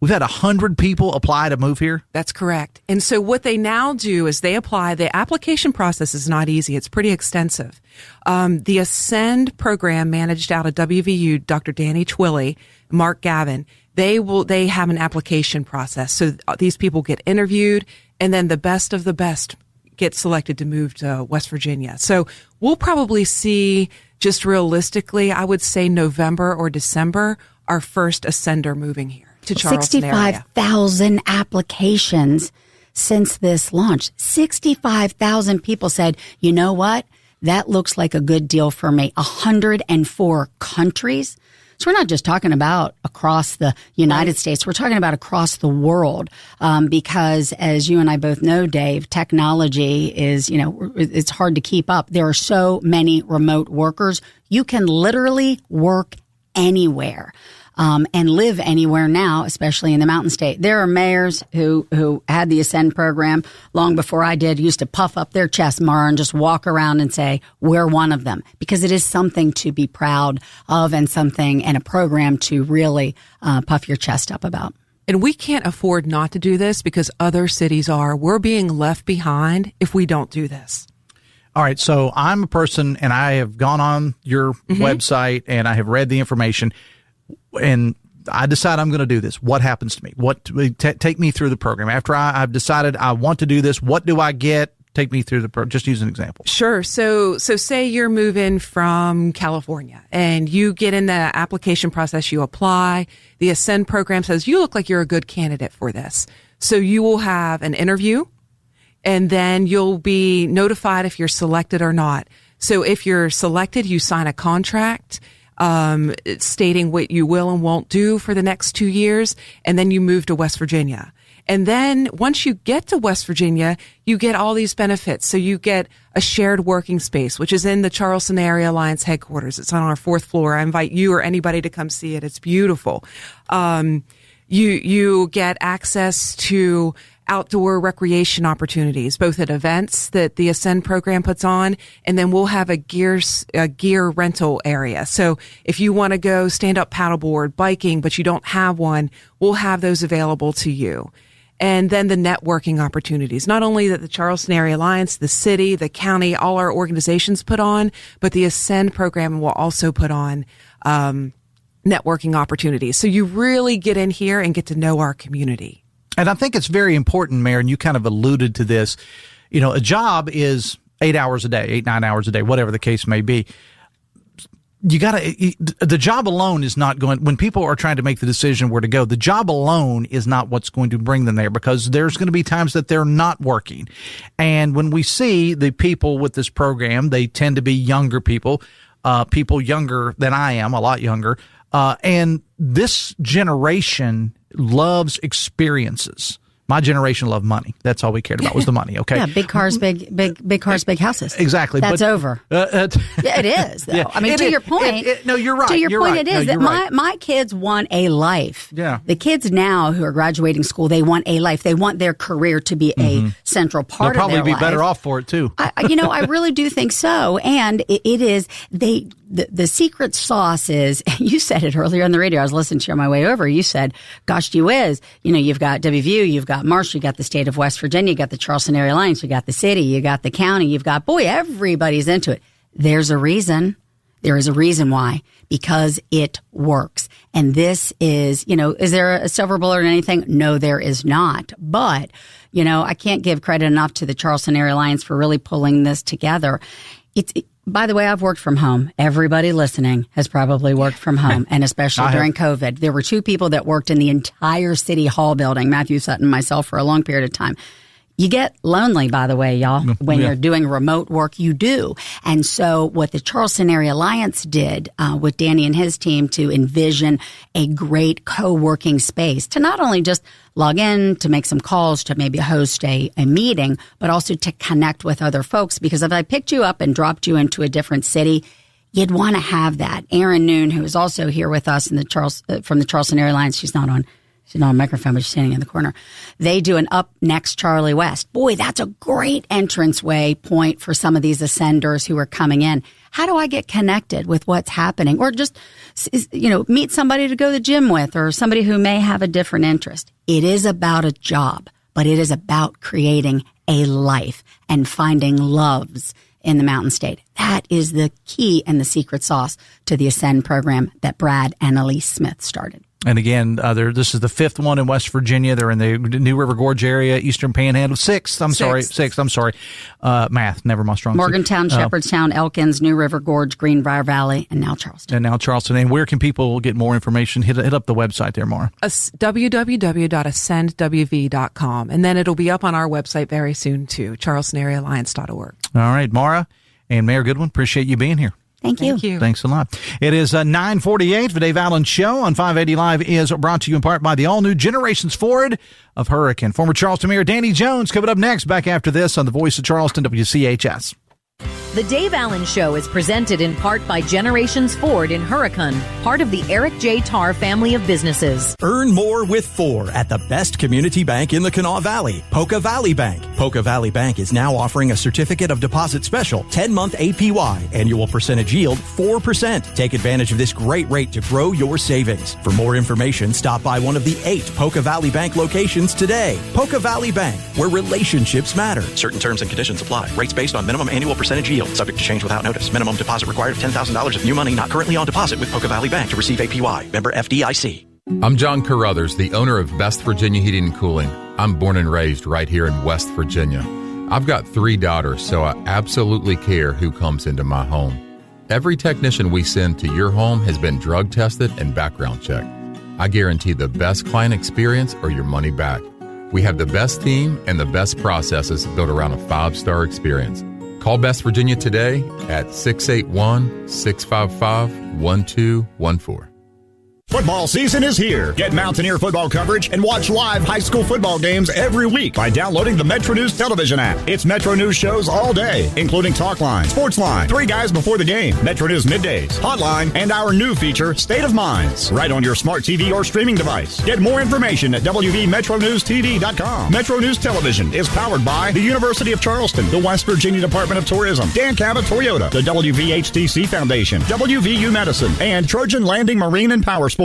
We've had 100 people apply to move here? That's correct. And so what they now do is they apply. The application process is not easy. It's pretty extensive. The Ascend program managed out of WVU, Dr. Danny Twilley, Mark Gavin, they have an application process. So these people get interviewed, and then the best of the best get selected to move to West Virginia. So we'll probably see, just realistically, I would say November or December, our first Ascender moving here. 65,000 applications since this launch. 65,000 people said, you know what? That looks like a good deal for me. 104 countries. So we're not just talking about across the United States. We're talking about across the world. Because as you and I both know, Dave, technology is, it's hard to keep up. There are so many remote workers. You can literally work anywhere. And live anywhere now, especially in the Mountain State. There are mayors who had the Ascend program long before I did, used to puff up their chest, Mara, and just walk around and say, we're one of them. Because it is something to be proud of and a program to really puff your chest up about. And we can't afford not to do this because other cities are. We're being left behind if we don't do this. All right, so I'm a person, and I have gone on your website, and I have read the information. And I decide I'm going to do this. What happens to me? Take me through the program. After I've decided I want to do this, what do I get? Take me through the program. Just use an example. Sure. So say you're moving from California and you get in the application process, you apply. The Ascend program says, you look like you're a good candidate for this. So you will have an interview, and then you'll be notified if you're selected or not. So if you're selected, you sign a contract stating what you will and won't do for the next 2 years, and then you move to West Virginia. And then once you get to West Virginia, you get all these benefits. So you get a shared working space, which is in the Charleston Area Alliance headquarters. It's on our 4th floor. I invite you or anybody to come see it. It's beautiful. You get access to outdoor recreation opportunities, both at events that the Ascend program puts on, and then we'll have a gear rental area. So if you want to go stand up paddleboard, biking, but you don't have one, we'll have those available to you. And then the networking opportunities, not only that the Charleston Area Alliance, the city, the county, all our organizations put on, but the Ascend program will also put on networking opportunities. So you really get in here and get to know our community. And I think it's very important, Mayor, and you kind of alluded to this. A job is 8 hours a day, 8-9 hours a day, whatever the case may be. The job alone is not going, when people are trying to make the decision where to go, the job alone is not what's going to bring them there, because there's going to be times that they're not working. And when we see the people with this program, they tend to be younger people younger than I am, a lot younger. And this generation loves experiences. My generation loved money. That's all we cared about was the money. Okay. Yeah, big cars, big cars, big houses. Exactly. That's over. Yeah, it is, though. Yeah, I mean, your point. No, you're right. To your you're point, right. it is no, that my kids want a life. Yeah. The kids now who are graduating school, they want a life. They want their career to be a central part They'll of their life. probably be better off for it, too. I really do think so. And it is, the secret sauce is, you said it earlier on the radio. I was listening to you on my way over. You said, gosh, gee whiz, you've got WVU, you've got Marshall, you got the state of West Virginia, you got the Charleston Area Alliance, you got the city, you got the county, you've got, everybody's into it. There's a reason. There is a reason why. Because it works. And this is, is there a silver bullet or anything? No, there is not. But, I can't give credit enough to the Charleston Area Alliance for really pulling this together. By the way, I've worked from home. Everybody listening has probably worked from home, and especially during COVID. There were 2 people that worked in the entire City Hall building, Matthew Sutton and myself, for a long period of time. You get lonely, by the way, y'all, when you're doing remote work. You do. And so what the Charleston Area Alliance did with Danny and his team to envision a great co-working space to not only just log in, to make some calls, to maybe host a meeting, but also to connect with other folks. Because if I picked you up and dropped you into a different city, you'd want to have that. Erin Noon, who is also here with us from the Charleston Area Alliance, she's not on microphone, but she's standing in the corner. They do an Up Next Charlie West. Boy, that's a great entranceway point for some of these ascenders who are coming in. How do I get connected with what's happening? Or just, meet somebody to go to the gym with, or somebody who may have a different interest. It is about a job, but it is about creating a life and finding loves in the Mountain State. That is the key and the secret sauce to the Ascend program that Brad and Elise Smith started. And again, this is the 5th one in West Virginia. They're in the New River Gorge area, Eastern Panhandle. 6th. I'm sorry. Math, never my strong suit. Morgantown, Shepherdstown, Elkins, New River Gorge, Greenbrier Valley, and now Charleston. And where can people get more information? Hit up the website there, Mara. www.ascendwv.com. And then it'll be up on our website very soon, too, charlestonareaalliance.org. All right, Mara and Mayor Goodwin, appreciate you being here. Thank you. Thanks a lot. It is 9:48. The Dave Allen Show on 580 Live is brought to you in part by the all-new Generations Ford of Hurricane. Former Charleston Mayor Danny Jones coming up next, back after this on the Voice of Charleston, WCHS. The Dave Allen Show is presented in part by Generations Ford in Hurricane, part of the Eric J. Tarr family of businesses. Earn more with 4 at the best community bank in the Kanawha Valley, Poca Valley Bank. Poca Valley Bank is now offering a certificate of deposit special, 10-month APY, annual percentage yield 4%. Take advantage of this great rate to grow your savings. For more information, stop by one of the 8 Poca Valley Bank locations today. Poca Valley Bank, where relationships matter. Certain terms and conditions apply. Rates based on minimum annual percentage yield. Subject to change without notice. Minimum deposit required of $10,000 of new money not currently on deposit with Poca Valley Bank to receive APY. Member FDIC. I'm John Carruthers, the owner of Best Virginia Heating and Cooling. I'm born and raised right here in West Virginia. I've got 3 daughters, so I absolutely care who comes into my home. Every technician we send to your home has been drug tested and background checked. I guarantee the best client experience or your money back. We have the best team and the best processes built around a 5-star experience. Call Best Virginia today at 681-655-1214. Football season is here. Get Mountaineer football coverage and watch live high school football games every week by downloading the Metro News television app. It's Metro News shows all day, including Talk Line, Sports Line, 3 Guys Before the Game, Metro News Middays, Hotline, and our new feature, State of Minds, right on your smart TV or streaming device. Get more information at WVMetroNewsTV.com. Metro News Television is powered by the University of Charleston, the West Virginia Department of Tourism, Dan Cabot Toyota, the WVHTC Foundation, WVU Medicine, and Trojan Landing Marine and Power Sports.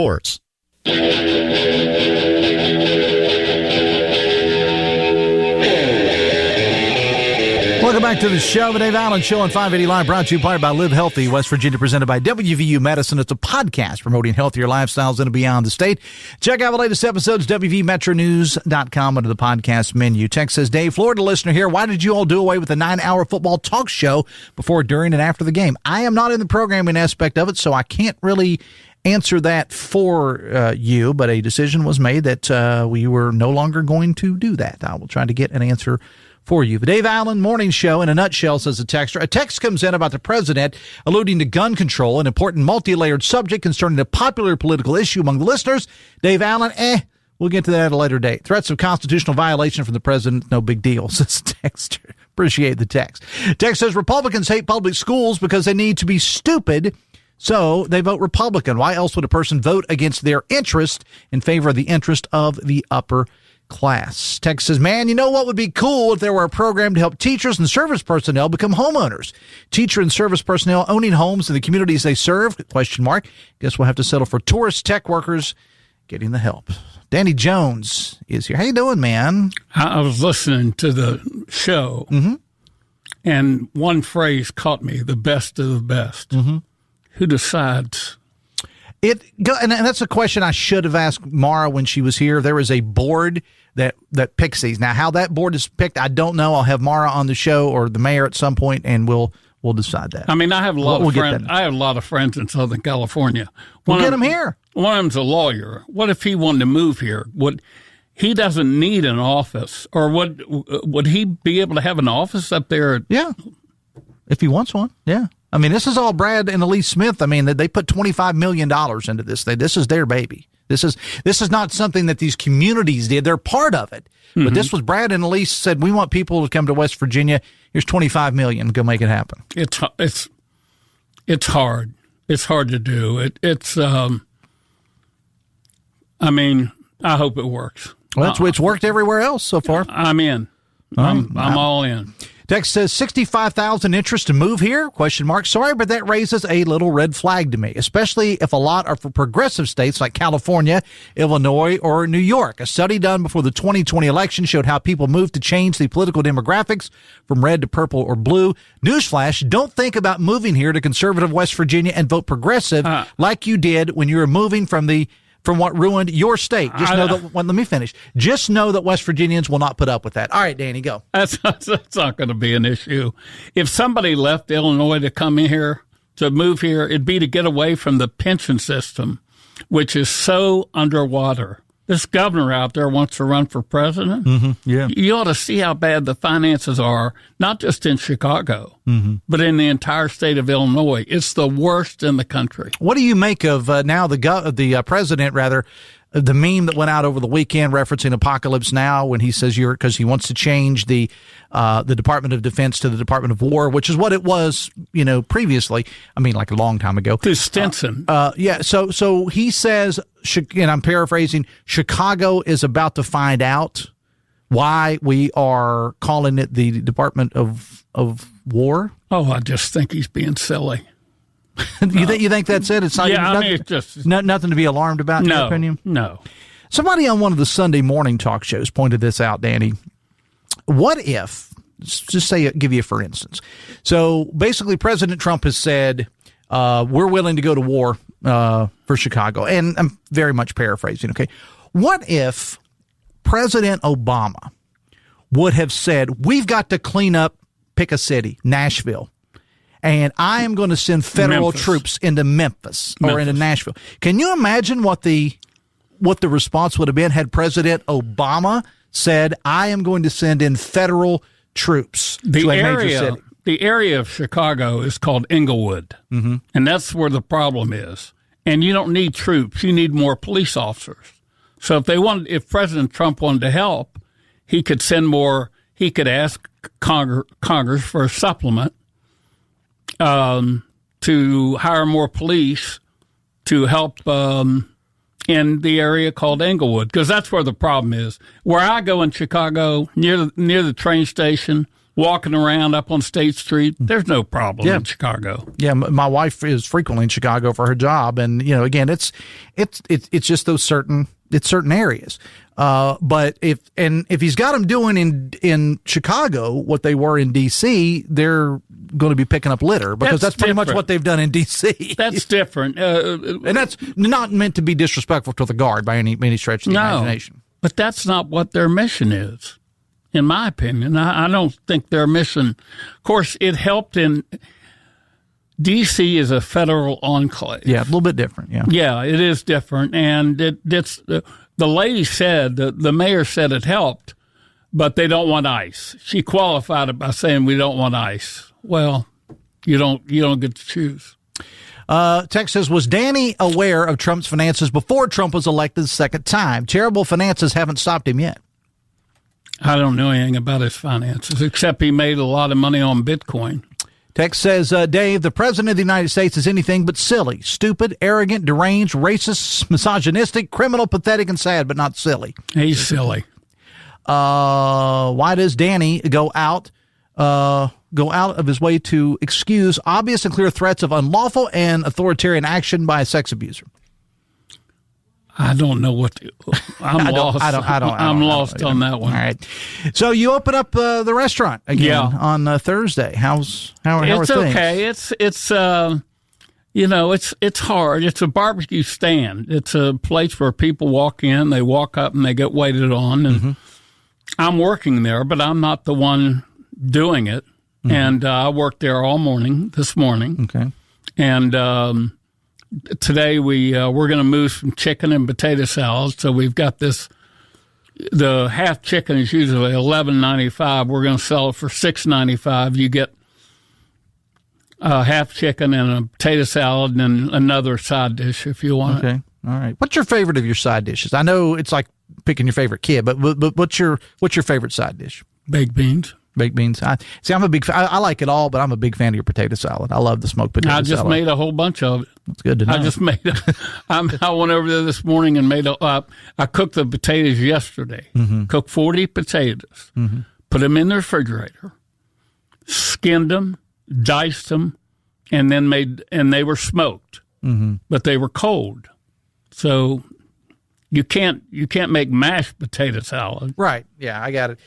Welcome back to the show, the Dave Allen Show on 580 Live, brought to you by Live Healthy, West Virginia, presented by WVU Medicine. It's a podcast promoting healthier lifestyles in and beyond the state. Check out the latest episodes, WVMetroNews.com, under the podcast menu. Text says, Dave, Florida listener here, why did you all do away with the 9-hour football talk show before, during, and after the game? I am not in the programming aspect of it, so I can't really answer that for you, but a decision was made that we were no longer going to do that. I will try to get an answer for you. The Dave Allen Morning Show in a nutshell, says the texter. A text comes in about the president alluding to gun control, an important multi-layered subject concerning a popular political issue among the listeners. Dave Allen, We'll get to that at a later date. Threats of constitutional violation from the president, no big deal, says Texter. Appreciate the text. Text says Republicans hate public schools because they need to be stupid, so they vote Republican. Why else would a person vote against their interest in favor of the interest of the upper class? Text says, man, you know what would be cool if there were a program to help teachers and service personnel become homeowners. Teacher and service personnel owning homes in the communities they serve? Question mark. Guess we'll have to settle for tourist tech workers getting the help. Danny Jones is here. How you doing, man? I was listening to the show, and one phrase caught me, the best of the best. Who decides? And that's a question I should have asked Mara when she was here. There is a board that picks these. Now, how that board is picked, I don't know. I'll have Mara on the show or the mayor at some point, and we'll decide that. I mean, I have a lot of friends. I have a lot of friends in Southern California. We'll get them here. One of them's a lawyer. What if he wanted to move here? He doesn't need an office, or would he be able to have an office up there? Yeah, if he wants one. Yeah. I mean, this is all Brad and Elise Smith. I mean, they put $25 million into this. This is their baby. This is not something that these communities did. They're part of it. But this was Brad and Elise said, we want people to come to West Virginia. Here's $25 million. Go make it happen. It's hard. It's hard to do. I mean, I hope it works. Well, it's worked everywhere else so far. I'm in. I'm all in. Text says 65,000 interest to move here? Question mark. Sorry, but that raises a little red flag to me, especially if a lot are for progressive states like California, Illinois, or New York. A study done before the 2020 election showed how people moved to change the political demographics from red to purple or blue. Newsflash, don't think about moving here to conservative West Virginia and vote progressive like you did when you were moving from what ruined your state. Just know that. Let me finish. Just know that West Virginians will not put up with that. All right, Danny, go. That's not going to be an issue. If somebody left Illinois to come in here, to move here, it'd be to get away from the pension system, which is so underwater. This governor out there wants to run for president. Yeah. You ought to see how bad the finances are, not just in Chicago, but in the entire state of Illinois. It's the worst in the country. What do you make of now the president, rather, the meme that went out over the weekend referencing Apocalypse Now when he says because he wants to change the Department of Defense to the Department of War, which is what it was, previously. I mean, like a long time ago. To Stinson. Yeah. So he says, and I'm paraphrasing, Chicago is about to find out why we are calling it the Department of War. Oh, I just think he's being silly. You think that's it? It's not. Yeah, I mean, it's just nothing to be alarmed about. In your opinion? No. Somebody on one of the Sunday morning talk shows pointed this out, Danny. What if, just say, give you for instance. So basically, President Trump has said we're willing to go to war for Chicago, and I'm very much paraphrasing. Okay, what if President Obama would have said we've got to clean up, pick a city, Nashville. And I am going to send federal troops into Memphis or into Nashville. Can you imagine what the response would have been had President Obama said, I am going to send in federal troops to a major city? The area of Chicago is called Englewood, and that's where the problem is. And you don't need troops. You need more police officers. So if President Trump wanted to help, he could send more. He could ask Congress for a supplement. To hire more police to help in the area called Englewood, because that's where the problem is. Where I go in Chicago, near the train station, walking around up on State Street, there's no problem in Chicago. Yeah, my wife is frequently in Chicago for her job, and again, it's just those certain areas. But if he's got them doing in Chicago what they were in D.C., they're going to be picking up litter because that's pretty much what they've done in D.C. That's different. And that's not meant to be disrespectful to the Guard by any stretch of the imagination. But that's not what their mission is, in my opinion. I don't think their mission, of course, it helped in D.C. is a federal enclave. Yeah, a little bit different, yeah. Yeah, it is different. And it's the lady said, the mayor said it helped, but they don't want ICE. She qualified it by saying we don't want ICE. Well, you don't get to choose. Text says, was Danny aware of Trump's finances before Trump was elected the second time? Terrible finances haven't stopped him yet. I don't know anything about his finances, except he made a lot of money on Bitcoin. Text says, Dave, the president of the United States is anything but silly, stupid, arrogant, deranged, racist, misogynistic, criminal, pathetic, and sad, but not silly. He's silly. Why does Danny go out of his way to excuse obvious and clear threats of unlawful and authoritarian action by a sex abuser? I don't know what I'm lost. I'm lost on that one. All right. So you open up the restaurant again on Thursday. How are things? It's okay. It's hard. It's a barbecue stand. It's a place where people walk in, they walk up, and they get waited on. And I'm working there, but I'm not the one doing it. And I worked there all morning this morning. Okay. And today we're going to move some chicken and potato salad. So we've got this. The half chicken is usually $11.95. We're going to sell it for $6.95. You get half chicken and a potato salad and another side dish if you want. Okay. All right. What's your favorite of your side dishes? I know it's like picking your favorite kid, but what's your favorite side dish? Baked beans. Baked beans. I'm a big fan. I like it all, but I'm a big fan of your potato salad. I love the smoked potato salad. I just made a whole bunch of it. That's good to know. I just made I went over there this morning and made I cooked the potatoes yesterday. Cooked 40 potatoes. Put them in the refrigerator. Skinned them, diced them, and then they were smoked. But they were cold. So you can't make mashed potato salad. Right. Yeah, I got it.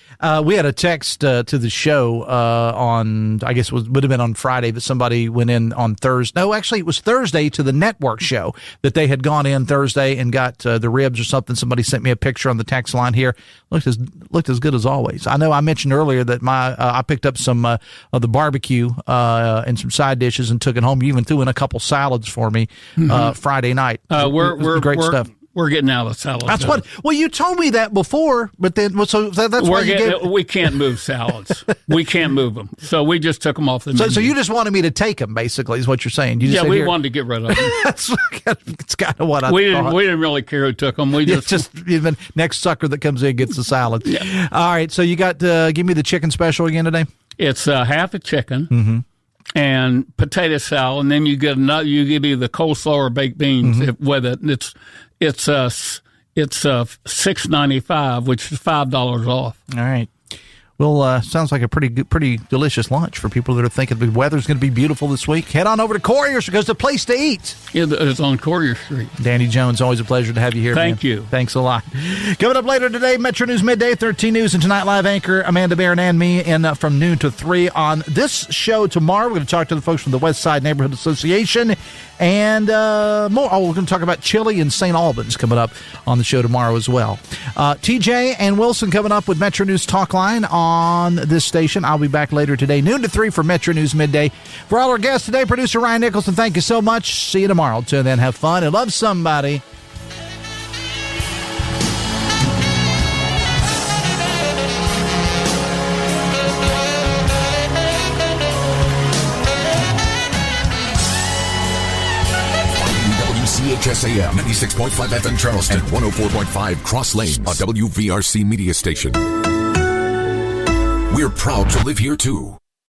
We had a text to the show on, I guess would have been on Friday, but somebody went in on Thursday. No, actually, it was Thursday to the network show that they had gone in Thursday and got the ribs or something. Somebody sent me a picture on the text line here. Looked as good as always. I know I mentioned earlier that I picked up some of the barbecue and some side dishes and took it home. You even threw in a couple salads for me Friday night. We're great stuff. We're getting out of salads. That's what. Well, you told me that before, but then so that's why we can't move salads. We can't move them, so we just took them off the menu. So you just wanted me to take them, basically, is what you're saying? You just we wanted to get rid of them. That's kind of what I thought. We didn't really care who took them. We just even next sucker that comes in gets the salad. Yeah. All right, so you got give me the chicken special again today. It's half a chicken. And potato salad, and then you get another. You give either coleslaw or baked beans with it. And it's $6.95, which is $5 off. All right. Well, sounds like a pretty delicious lunch for people that are thinking the weather's going to be beautiful this week. Head on over to Courier's because the place to eat. It's on Courier Street. Danny Jones, always a pleasure to have you here. Thank you. Thanks a lot. Coming up later today, Metro News Midday, 13 News, and Tonight Live anchor Amanda Barron and me from noon to 3 on this show tomorrow. We're going to talk to the folks from the West Side Neighborhood Association and more. We're going to talk about chili in St. Albans coming up on the show tomorrow as well. TJ and Wilson coming up with Metro News Talk Line on this station. I'll be back later today, noon to 3 for Metro News Midday. For all our guests today, producer Ryan Nicholson, thank you so much. See you tomorrow. Till then, have fun and love somebody. WCHS AM 96.5 FM Charleston and 104.5 Cross Lanes, a WVRC media station. We're proud to live here too.